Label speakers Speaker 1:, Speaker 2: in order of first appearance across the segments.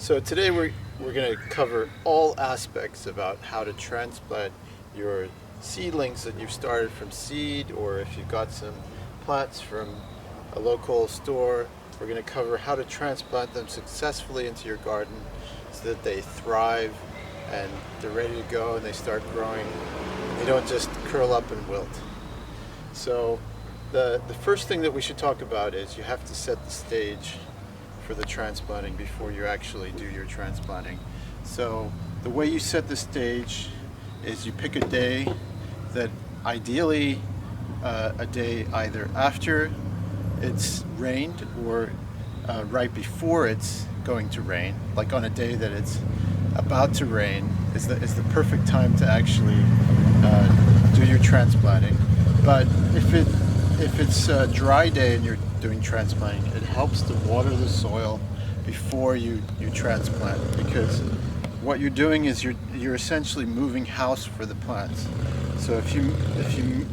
Speaker 1: So today we're going to cover all aspects about how to transplant your seedlings that you've started from seed, or if you've got some plants from a local store. We're going to cover how to transplant them successfully into your garden so that they thrive and they're ready to go and they start growing. They don't just curl up and wilt. So the first thing that we should talk about is you have to set the stage for the transplanting before you actually do your transplanting. So the way you set the stage is you pick a day that ideally a day either after it's rained or right before it's going to rain, like on a day that it's about to rain is the perfect time to actually do your transplanting. But if it's a dry day and you're doing transplanting, it helps to water the soil before you transplant, because what you're doing is you're essentially moving house for the plants. So if you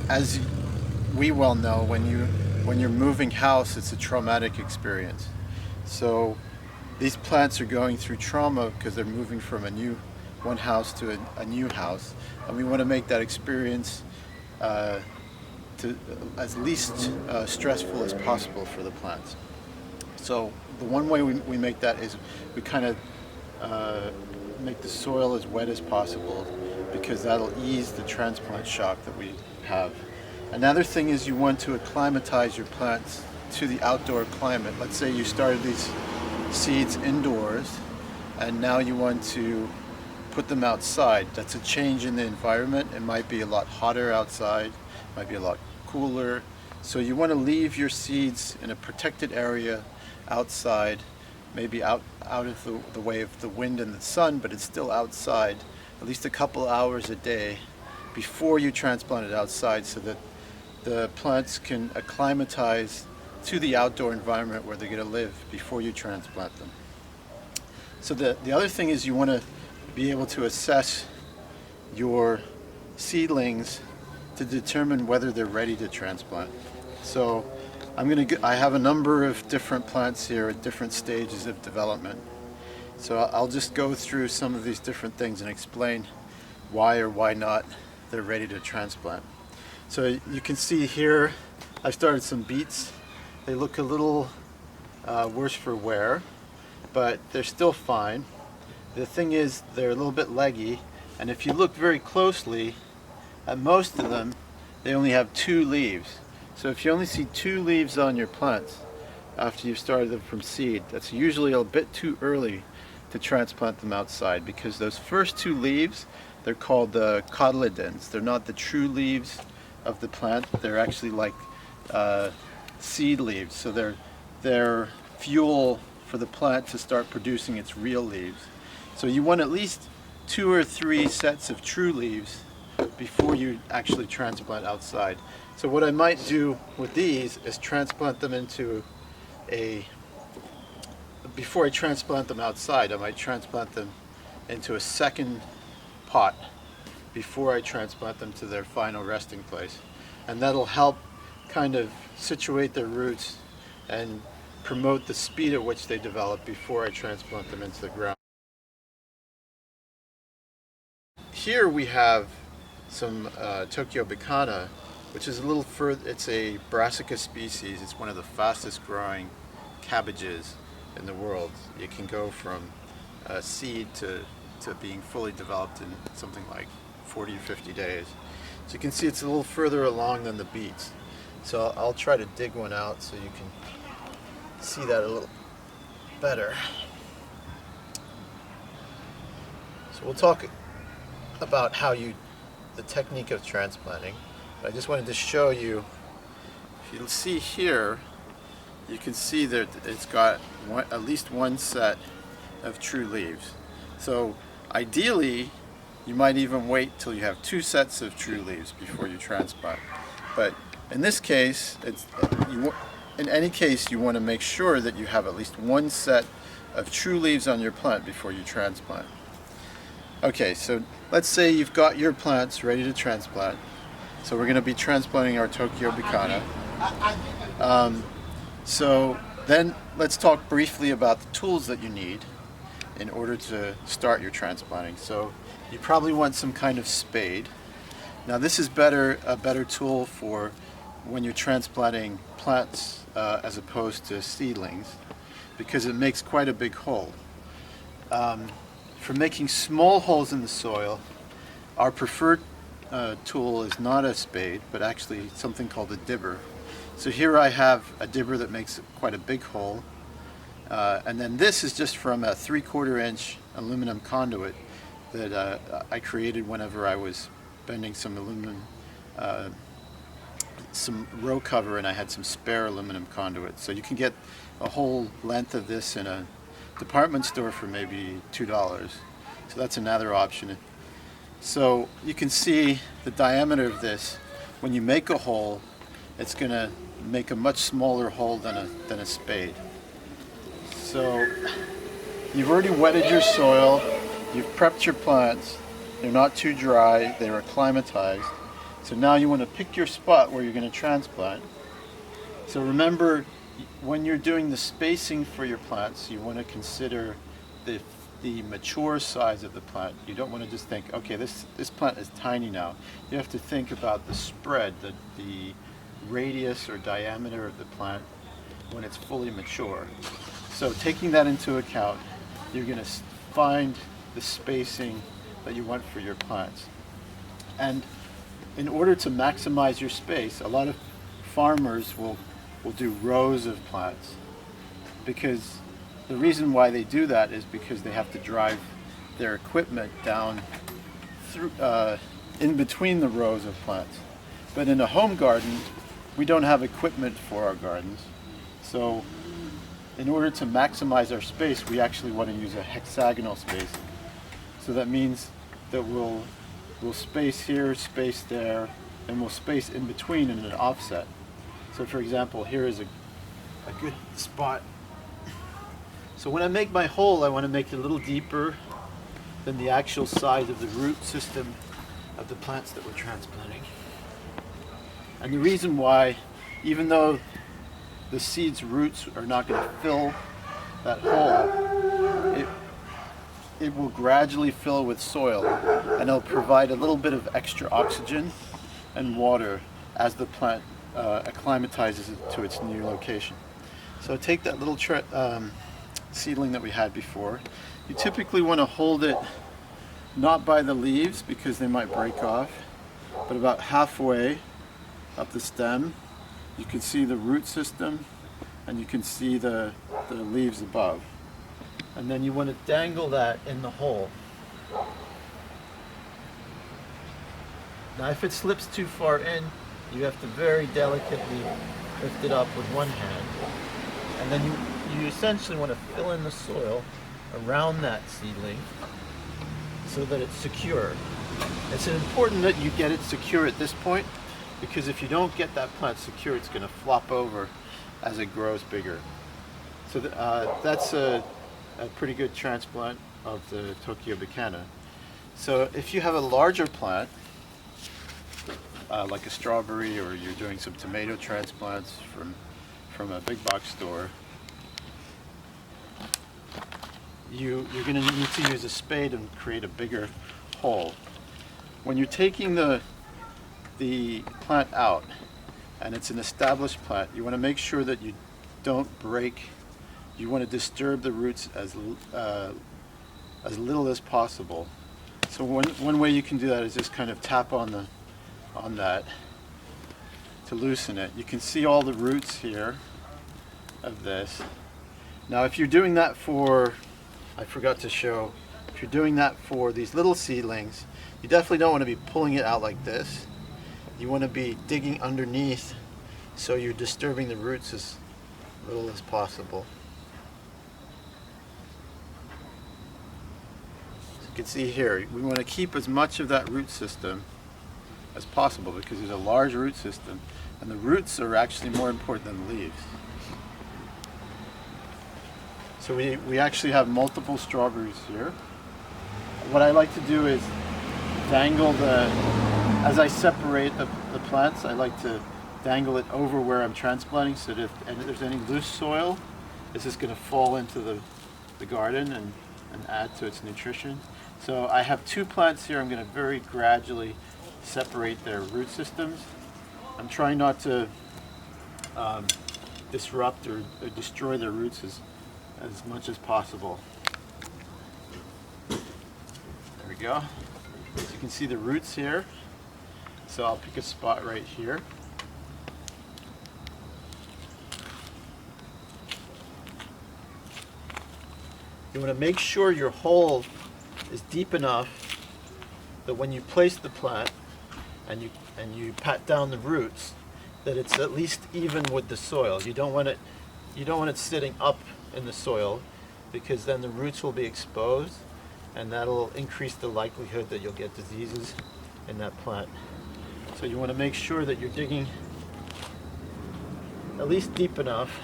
Speaker 1: as we well know, when you're moving house, it's a traumatic experience. So these plants are going through trauma because they're moving from one house to a new house, and we want to make that experience to as least stressful as possible for the plants. So the one way we make that is we kind of make the soil as wet as possible, because that'll ease the transplant shock that we have. Another thing is you want to acclimatize your plants to the outdoor climate. Let's say you started these seeds indoors and now you want to put them outside. That's a change in the environment. It might be a lot hotter outside, it might be a lot cooler. So you want to leave your seeds in a protected area outside, maybe out of the way of the wind and the sun, but it's still outside at least a couple hours a day before you transplant it outside, so that the plants can acclimatize to the outdoor environment where they're going to live before you transplant them. So the other thing is you want to be able to assess your seedlings to determine whether they're ready to transplant. So I have a number of different plants here at different stages of development. So I'll just go through some of these different things and explain why or why not they're ready to transplant. So you can see here I started some beets. They look a little worse for wear, but they're still fine. The thing is, they're a little bit leggy, and if you look very closely at most of them, they only have 2 leaves. So if you only see 2 leaves on your plants after you've started them from seed, that's usually a bit too early to transplant them outside, because those first 2 leaves, they're called cotyledons. They're not the true leaves of the plant. They're actually like seed leaves. So they're fuel for the plant to start producing its real leaves. So you want at least 2 or 3 sets of true leaves before you actually transplant outside. So what I might do with these is transplant them before I transplant them outside, I might transplant them into a second pot before I transplant them to their final resting place. And that'll help kind of situate their roots and promote the speed at which they develop before I transplant them into the ground. Here we have some Tokyo Bicana, which is a little further. It's a brassica species. It's one of the fastest growing cabbages in the world. It can go from seed to being fully developed in something like 40 or 50 days. So you can see it's a little further along than the beets. So I'll try to dig one out so you can see that a little better. So we'll talk about the technique of transplanting. I just wanted to show you, if you'll see here, you can see that it's got at least one set of true leaves. So ideally, you might even wait till you have 2 sets of true leaves before you transplant. But in this case, in any case, you want to make sure that you have at least 1 set of true leaves on your plant before you transplant. Okay, so let's say you've got your plants ready to transplant. So we're going to be transplanting our Tokyo Bicana. So Then let's talk briefly about the tools that you need in order to start your transplanting. So you probably want some kind of spade. Now this is a better tool for when you're transplanting plants as opposed to seedlings, because it makes quite a big hole. For making small holes in the soil, our preferred tool is not a spade, but actually something called a dibber. So here I have a dibber that makes quite a big hole, and then this is just from a 3/4 inch aluminum conduit that I created whenever I was bending some aluminum, some row cover, and I had some spare aluminum conduit. So you can get a whole length of this in a department store for maybe $2. So that's another option. So you can see the diameter of this. When you make a hole, it's going to make a much smaller hole than a spade. So you've already wetted your soil, you've prepped your plants, they're not too dry, they're acclimatized. So now you want to pick your spot where you're going to transplant. So remember, when you're doing the spacing for your plants, you want to consider the mature size of the plant. You don't want to just think, okay, this plant is tiny now. You have to think about the spread, the radius or diameter of the plant when it's fully mature. So taking that into account, you're going to find the spacing that you want for your plants. And in order to maximize your space, a lot of farmers will do rows of plants, because the reason why they do that is because they have to drive their equipment down through in between the rows of plants. But in a home garden, we don't have equipment for our gardens. So in order to maximize our space, we actually want to use a hexagonal spacing. So that means that we'll space here, space there, and we'll space in between in an offset. So for example, here is a good spot. So when I make my hole, I want to make it a little deeper than the actual size of the root system of the plants that we're transplanting. And the reason why, even though the seed's roots are not going to fill that hole, it will gradually fill with soil, and it'll provide a little bit of extra oxygen and water as the plant acclimatizes it to its new location. So take that little seedling that we had before. You typically want to hold it not by the leaves because they might break off, but about halfway up the stem. You can see the root system and you can see the leaves above. And then you want to dangle that in the hole. Now if it slips too far in, you have to very delicately lift it up with one hand. And then you essentially want to fill in the soil around that seedling so that it's secure. It's important that you get it secure at this point, because if you don't get that plant secure, it's going to flop over as it grows bigger. So that's a pretty good transplant of the Tokyo Bacana. So if you have a larger plant, like a strawberry, or you're doing some tomato transplants from a big box store, you're going to need to use a spade and create a bigger hole. When you're taking the plant out, and it's an established plant, you want to make sure that you don't break. You want to disturb the roots as little as possible. So one way you can do that is just kind of tap on that to loosen it. You can see all the roots here of this. Now if you're doing that for, I forgot to show, if you're doing that for these little seedlings, you definitely don't want to be pulling it out like this. You want to be digging underneath, so you're disturbing the roots as little as possible. So you can see here, we want to keep as much of that root system as possible, because there's a large root system, and the roots are actually more important than the leaves. So we actually have multiple strawberries here. What I like to do is dangle as I separate the plants, I like to dangle it over where I'm transplanting so that if there's any loose soil, this is going to fall into the garden and add to its nutrition. So I have 2 plants here. I'm going to very gradually separate their root systems. I'm trying not to disrupt or destroy their roots as much as possible. There we go. So you can see the roots here. So I'll pick a spot right here. You want to make sure your hole is deep enough that when you place the plant and you pat down the roots, that it's at least even with the soil. You don't want it sitting up in the soil, because then the roots will be exposed and that'll increase the likelihood that you'll get diseases in that plant. So you want to make sure that you're digging at least deep enough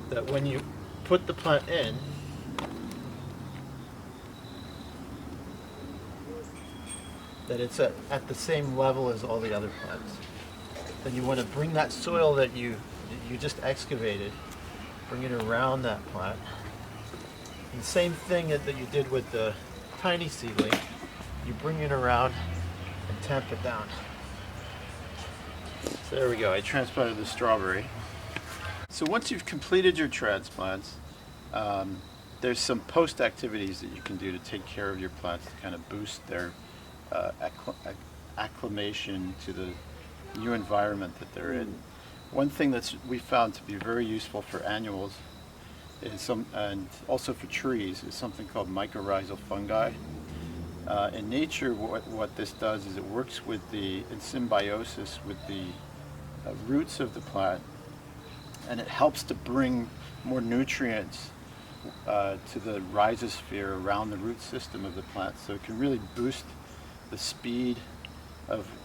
Speaker 1: that when you put the plant in, that it's at the same level as all the other plants. Then you want to bring that soil that you just excavated, bring it around that plant. And the same thing that you did with the tiny seedling, you bring it around and tamp it down. So there we go, I transplanted the strawberry. So once you've completed your transplants, there's some post activities that you can do to take care of your plants to kind of boost their acclimation to the new environment that they're in. One thing that we found to be very useful for annuals is and also for trees, is something called mycorrhizal fungi. In nature, what this does is it works in symbiosis with the roots of the plant, and it helps to bring more nutrients to the rhizosphere around the root system of the plant. So it can really boost the speed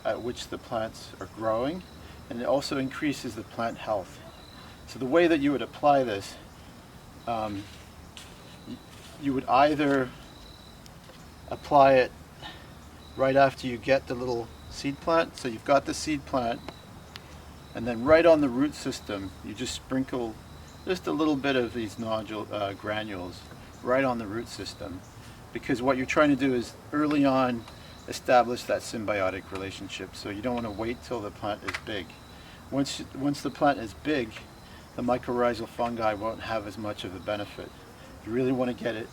Speaker 1: at which the plants are growing, and it also increases the plant health. So the way that you would apply this, you would either apply it right after you get the little seed plant. So you've got the seed plant, and then right on the root system, you just sprinkle just a little bit of these granules right on the root system, because what you're trying to do is early on establish that symbiotic relationship. So you don't want to wait till the plant is big. Once the plant is big, the mycorrhizal fungi won't have as much of a benefit. You really want to get it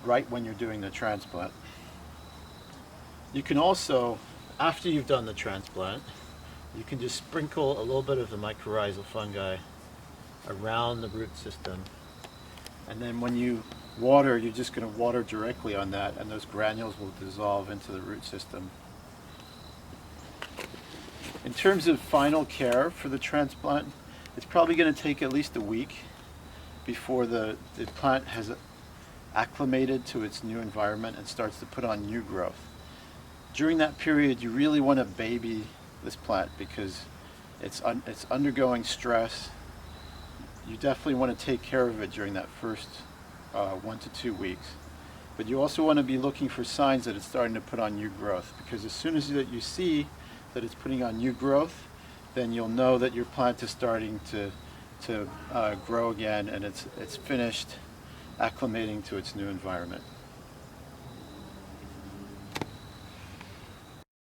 Speaker 1: right when you're doing the transplant. You can also, after you've done the transplant, you can just sprinkle a little bit of the mycorrhizal fungi around the root system, and then when you water, you're just going to water directly on that, and those granules will dissolve into the root system. In terms of final care for the transplant, it's probably going to take at least a week before the plant has acclimated to its new environment and starts to put on new growth. During that period, you really want to baby this plant because it's undergoing stress. You definitely want to take care of it during that first 1 to 2 weeks. But you also want to be looking for signs that it's starting to put on new growth, because as soon as you see that it's putting on new growth, then you'll know that your plant is starting to grow again, and it's finished acclimating to its new environment.